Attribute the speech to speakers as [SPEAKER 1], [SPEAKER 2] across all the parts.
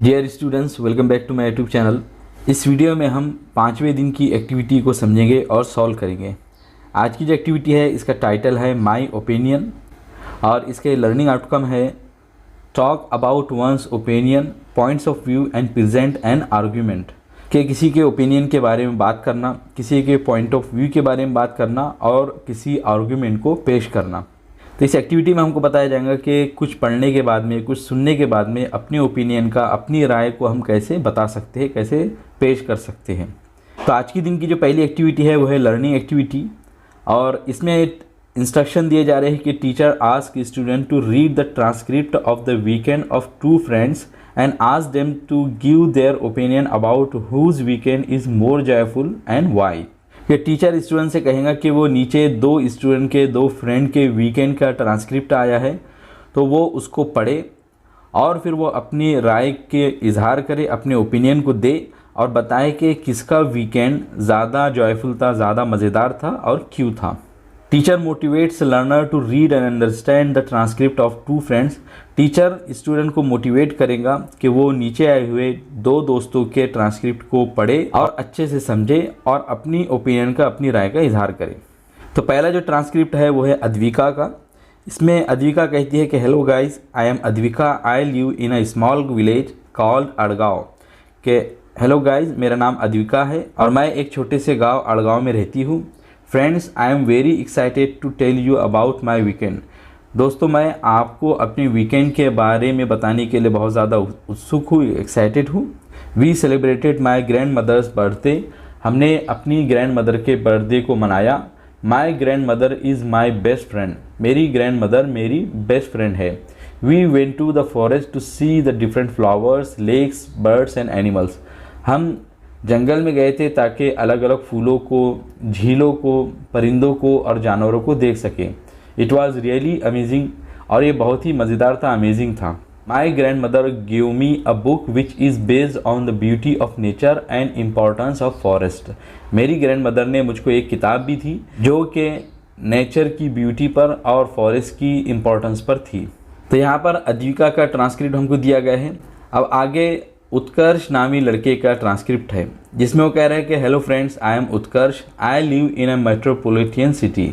[SPEAKER 1] Dear students, welcome back to my YouTube channel. इस video में हम 5वें दिन की एक्टिविटी को समझेंगे और सॉल्व करेंगे। आज की जो एक्टिविटी है इसका टाइटल है माय ओपिनियन और इसके लर्निंग आउटकम है talk about once opinion, points of view and present an argument. कि किसी के ओपिनियन के बारे में बात करना, किसी के पॉइंट ऑफ व्यू के बारे में बात करना और किसी आर्ग्यूमेंट को पेश करना। तो इस एक्टिविटी में हमको बताया जाएगा कि कुछ पढ़ने के बाद में, कुछ सुनने के बाद में अपने ओपिनियन का, अपनी राय को हम कैसे बता सकते हैं, कैसे पेश कर सकते हैं। तो आज की दिन की जो पहली एक्टिविटी है वो है लर्निंग एक्टिविटी और इसमें इंस्ट्रक्शन दिए जा रहे हैं कि teacher ask student to read the transcript of the weekend of two friends and ask them to give their opinion about whose weekend is more joyful and why. कि teacher student से कहेगा कि वो नीचे दो स्टूडेंट के, दो friend के वीकेंड का ट्रांसक्रिप्ट आया है तो वो उसको पढ़े और फिर वो अपनी राय के इजहार करे, अपने ओपिनियन को दे और बताए कि किसका वीकेंड ज़्यादा जॉयफुल था, ज़्यादा मज़ेदार था और क्यों था। Teacher motivates learner to read and understand the transcript of two friends. Teacher student को मोटिवेट करेगा कि वो नीचे आए हुए दो दोस्तों के ट्रांसक्रिप्ट को पढ़े और अच्छे से समझे और अपनी ओपिनियन का, अपनी राय का इजहार करे। तो पहला जो ट्रांसक्रिप्ट है वो है अद्विका का। इसमें अद्विका कहती है कि hello guys, I am Advika, I live in a small village called Adgaon. के हेलो गाइस, मेरा नाम अद्विका है और मैं एक छोटे से गाँव अड़गांव में रहती हूँ। Friends, I am very excited to tell you about my weekend. दोस्तों, मैं आपको अपने वीकेंड के बारे में बताने के लिए बहुत ज़्यादा उत्सुक हूँ, एक्साइटेड हूँ। We celebrated my grandmother's birthday. हमने अपनी ग्रैंड मदर के बर्थडे को मनाया। My grandmother is my best friend. मेरी ग्रैंड मदर मेरी बेस्ट फ्रेंड है। We went to the forest to see the different flowers, lakes, birds and animals. हम जंगल में गए थे ताकि अलग अलग फूलों को, झीलों को, परिंदों को और जानवरों को देख सकें। इट वॉज़ रियली अमेजिंग और ये बहुत ही मज़ेदार था, अमेजिंग था। My grand mother give me a book which is based on the beauty of nature and importance of forest. मेरी ग्रैंड मदर ने मुझको एक किताब भी थी जो कि नेचर की ब्यूटी पर और फॉरेस्ट की इम्पोर्टेंस पर थी। तो यहाँ पर अद्विका का ट्रांसक्रिप्ट हमको दिया गया है। अब आगे उत्कर्ष नामी लड़के का ट्रांसक्रिप्ट है जिसमें वो कह रहे हैं कि hello friends, I M Utkarsh, I live in a metropolitan city.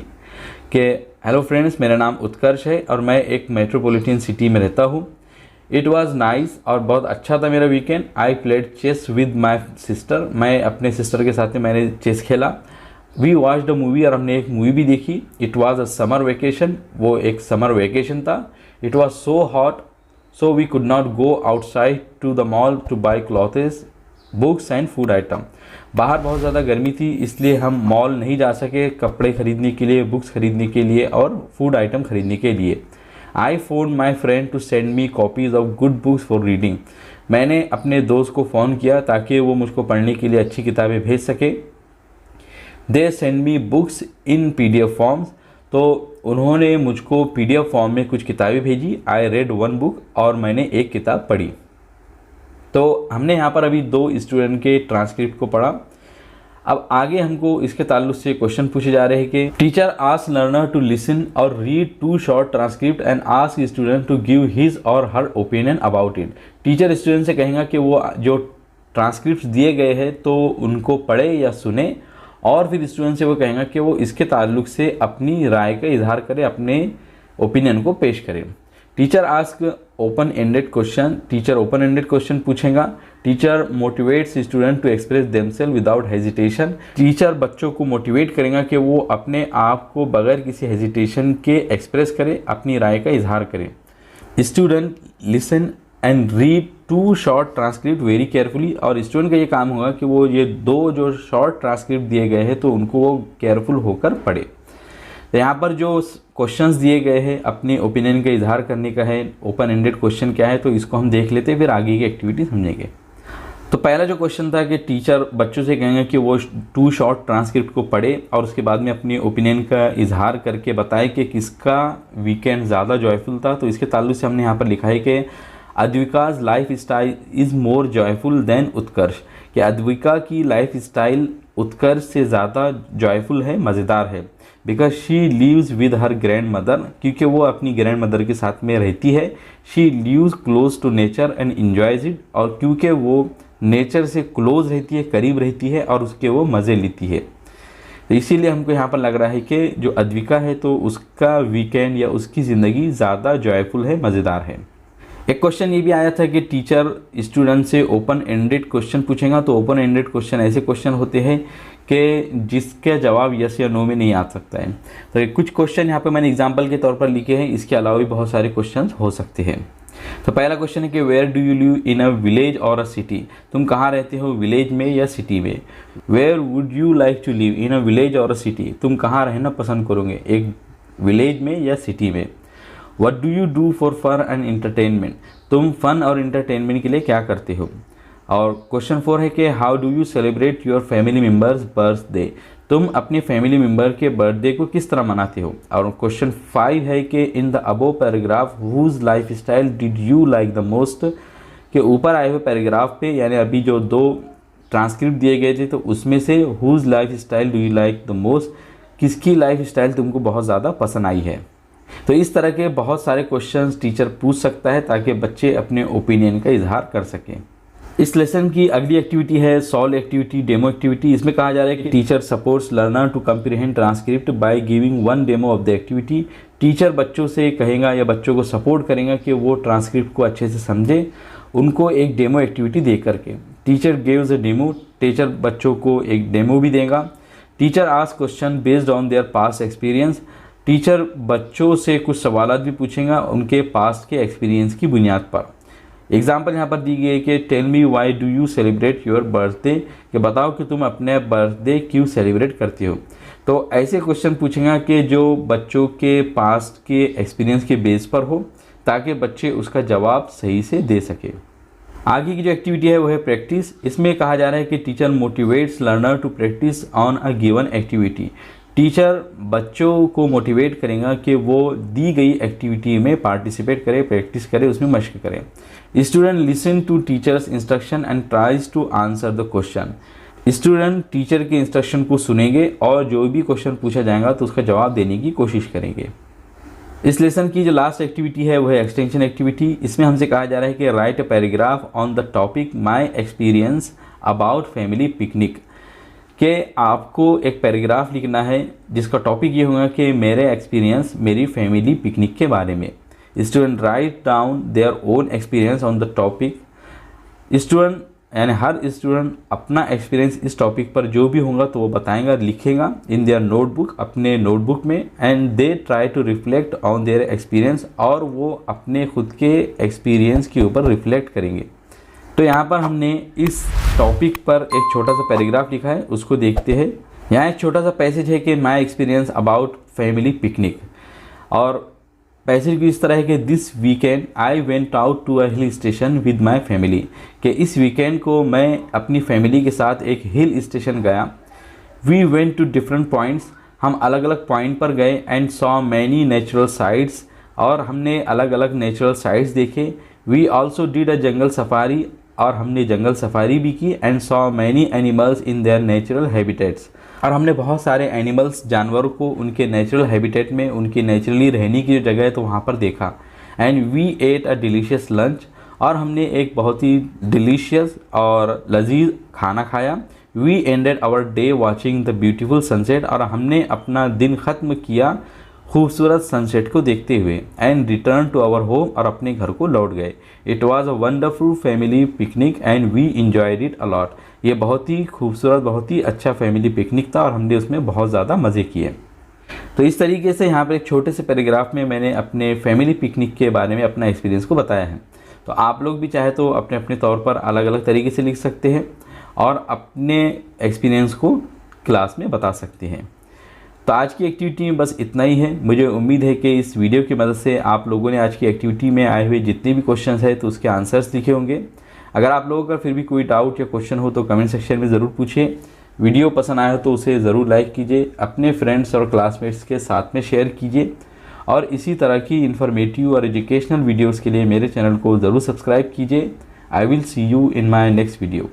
[SPEAKER 1] के हेलो फ्रेंड्स, मेरा नाम उत्कर्ष है और मैं एक मेट्रोपॉलिटन सिटी में रहता हूँ। इट वाज नाइस और बहुत अच्छा था मेरा weekend. I played chess with my sister. मैं अपने सिस्टर के साथ में मैंने चेस खेला। वी वॉच द मूवी और हमने एक मूवी भी देखी। It was a summer vacation. वो एक समर वेकेशन था। It was so hot so we could not go outside to the mall to buy clothes, books and food item। बाहर बहुत ज़्यादा गर्मी थी इसलिए हम मॉल नहीं जा सके कपड़े ख़रीदने के लिए, बुक्स ख़रीदने के लिए और फूड आइटम ख़रीदने के लिए। I phone my friend to send me copies of good books for reading. मैंने अपने दोस्त को फ़ोन किया ताकि वो मुझको पढ़ने के लिए अच्छी किताबें भेज सके। They send me books in PDF forms. तो उन्होंने मुझको PDF फॉर्म में कुछ किताबें भेजी। आई रेड वन बुक और मैंने एक किताब पढ़ी। तो हमने यहाँ पर अभी दो स्टूडेंट के ट्रांसक्रिप्ट को पढ़ा। अब आगे हमको इसके ताल्लुक से क्वेश्चन पूछे जा रहे हैं कि teacher ask learner to listen और read to short transcript and ask student to give his और her opinion about it. Teacher student से कहेगा कि वो जो ट्रांसक्रिप्ट दिए गए हैं तो उनको पढ़े या सुने और फिर स्टूडेंट से वो कहेगा कि वो इसके ताल्लुक से अपनी राय का इजहार करे, अपने ओपिनियन को पेश करे। Teacher ask open ended question. Teacher open ended question पूछेगा। Teacher motivates student to express themself without hesitation. Teacher बच्चों को मोटिवेट करेगा कि वो अपने आप को बगैर किसी हेजिटेशन के एक्सप्रेस करे, अपनी राय का इजहार करे। Student listen and read to short transcript very carefully. और स्टूडेंट का ये काम होगा कि वो ये दो जो शॉर्ट ट्रांसक्रिप्ट दिए गए हैं तो उनको वो केयरफुल होकर पढ़े। तो यहाँ पर जो क्वेश्चंस दिए गए हैं अपने ओपिनियन का इजहार करने का है, ओपन एंडेड क्वेश्चन क्या है तो इसको हम देख लेते हैं, फिर आगे की एक्टिविटी समझेंगे। तो पहला जो क्वेश्चन था कि टीचर बच्चों से कहेंगे कि वो टू शॉर्ट ट्रांसक्रिप्ट को पढ़े और उसके बाद में अपनी ओपिनियन का इजहार करके बताए कि किसका वीकेंड ज़्यादा जॉयफुल था। तो इसके ताल्लुक से हमने यहाँ पर लिखा है कि Advika's lifestyle is more joyful than Utkarsh. कि अद्विका की लाइफ स्टाइल उत्कर्ष से ज़्यादा जॉयफुल है, मज़ेदार है। Because she lives with her grandmother, क्योंकि वो अपनी ग्रैंड मदर के साथ में रहती है। She lives close to nature and enjoys it, और क्योंकि वो नेचर से क्लोज रहती है, करीब रहती है और उसके वो मज़े लेती है। तो इसीलिए हमको यहाँ पर लग रहा है कि जो अद्विका है तो उसका वीकेंड या उसकी ज़िंदगी ज़्यादा जॉयफुल है, मज़ेदार है। एक क्वेश्चन ये भी आया था कि टीचर स्टूडेंट से ओपन एंडेड क्वेश्चन पूछेगा। तो ओपन एंडेड क्वेश्चन ऐसे क्वेश्चन होते हैं कि जिसका जवाब यस या नो में नहीं आ सकता है। तो कुछ क्वेश्चन यहाँ पे मैंने एग्जांपल के तौर पर लिखे हैं, इसके अलावा भी बहुत सारे क्वेश्चन हो सकते हैं। तो पहला क्वेश्चन है कि where do you live in a village और अ सिटी, तुम कहाँ रहते हो, विलेज में या सिटी में। Where would you like to live in a village और अ सिटी, तुम कहाँ रहना पसंद करोगे, एक विलेज में या सिटी में। What do you do for fun and entertainment, तुम फन और एंटरटेनमेंट के लिए क्या करते हो। और क्वेश्चन 4 है कि how do you celebrate your family members birthday, तुम अपने फैमिली मेम्बर के बर्थडे को किस तरह मनाते हो। और क्वेश्चन 5 है कि in the above paragraph whose lifestyle did you like the most, के ऊपर आए हुए पैराग्राफ पे यानी अभी जो 2 ट्रांसक्रिप्ट दिए गए थे तो उसमें से whose lifestyle do you like the most, किसकी लाइफ स्टाइल तुमको बहुत ज़्यादा पसंद आई है। तो इस तरह के बहुत सारे क्वेश्चंस टीचर पूछ सकता है ताकि बच्चे अपने ओपिनियन का इजहार कर सकें। इस लेसन की अगली एक्टिविटी है सॉल्व एक्टिविटी, डेमो एक्टिविटी। इसमें कहा जा रहा है कि teacher supports learner to comprehend transcript by giving one demo of the activity. Teacher बच्चों से कहेगा या बच्चों को सपोर्ट करेगा कि वो ट्रांसक्रिप्ट को अच्छे से समझे, उनको एक डेमो एक्टिविटी दे करके। Teacher gives a demo, teacher बच्चों को एक डेमो भी देगा। Teacher ask question based on their past experience, teacher बच्चों से कुछ सवाल भी पूछेगा उनके पास्ट के एक्सपीरियंस की बुनियाद पर। एग्जाम्पल यहाँ पर दी गई है कि tell me why do you celebrate your birthday, कि बताओ कि तुम अपने बर्थडे क्यों सेलिब्रेट करते हो। तो ऐसे क्वेश्चन पूछेगा कि जो बच्चों के पास्ट के एक्सपीरियंस के बेस पर हो, ताकि बच्चे उसका जवाब सही से दे सके। आगे की जो एक्टिविटी है वो है प्रैक्टिस। इसमें कहा जा रहा है कि teacher motivates learner to practice on a given activity, teacher बच्चों को मोटिवेट करेगा कि वो दी गई एक्टिविटी में पार्टिसिपेट करे, प्रैक्टिस करे, उसमें मशक करे। Student listen to teacher's instruction and tries to answer the question, student teacher के इंस्ट्रक्शन को सुनेंगे और जो भी क्वेश्चन पूछा जाएगा तो उसका जवाब देने की कोशिश करेंगे। इस लेसन की जो लास्ट एक्टिविटी है वो है एक्सटेंशन एक्टिविटी। इसमें हमसे कहा जा रहा है कि right a paragraph on the topic my experience about family picnic, कि आपको एक पैराग्राफ लिखना है जिसका टॉपिक ये होगा कि मेरे एक्सपीरियंस मेरी फैमिली पिकनिक के बारे में। Student write down their own experience on the topic, student यानी हर स्टूडेंट अपना एक्सपीरियंस इस टॉपिक पर जो भी होगा तो वो बताएगा, लिखेगा इन देयर नोटबुक, अपने नोटबुक में। And they try to reflect on their experience, और वो अपने खुद के एक्सपीरियंस के ऊपर रिफ्लेक्ट करेंगे। तो यहाँ पर हमने इस टॉपिक पर एक छोटा सा पैराग्राफ लिखा है, उसको देखते हैं। यहाँ एक छोटा सा पैसेज है कि my experience about family picnic, और पैसेज भी इस तरह है कि this weekend I went out to a hill station with my family, कि इस वीकेंड को मैं अपनी फैमिली के साथ एक हिल स्टेशन गया। We went to different points, हम अलग अलग पॉइंट पर गए। And saw many natural sites, और हमने अलग अलग नेचुरल साइट्स देखे। We also did a jungle safari, और हमने जंगल सफारी भी की। And saw many animals in their natural habitats, और हमने बहुत सारे एनिमल्स जानवरों को उनके नेचुरल हैबिटेट में, उनकी नेचुरली रहने की जो जगह है तो वहाँ पर देखा। And we ate a delicious lunch, और हमने एक बहुत ही डिलीशियस और लजीज खाना खाया। We ended our day watching the beautiful sunset, और हमने अपना दिन ख़त्म किया खूबसूरत सनसेट को देखते हुए। And return to our home, और अपने घर को लौट गए। It was a wonderful family picnic and we enjoyed it a lot, ये बहुत ही खूबसूरत, बहुत ही अच्छा फैमिली पिकनिक था और हमने उसमें बहुत ज़्यादा मज़े किए। तो इस तरीके से यहाँ पर एक छोटे से पैराग्राफ में मैंने अपने फैमिली पिकनिक के बारे में अपना एक्सपीरियंस को बताया है। तो आप लोग भी चाहे तो अपने अपने तौर पर अलग अलग तरीके से लिख सकते हैं और अपने एक्सपीरियंस को क्लास में बता सकते हैं। तो आज की एक्टिविटी में बस इतना ही है। मुझे उम्मीद है कि इस वीडियो की मदद से आप लोगों ने आज की एक्टिविटी में आए हुए जितने भी क्वेश्चंस हैं तो उसके आंसर्स लिखे होंगे। अगर आप लोगों का फिर भी कोई डाउट या क्वेश्चन हो तो कमेंट सेक्शन में ज़रूर पूछिए। वीडियो पसंद आया हो तो उसे ज़रूर लाइक कीजिए, अपने फ्रेंड्स और क्लासमेट्स के साथ में शेयर कीजिए, और इसी तरह की इन्फॉर्मेटिव और एजुकेशनल वीडियोज़ के लिए मेरे चैनल को ज़रूर सब्सक्राइब कीजिए। I will see you in my next video.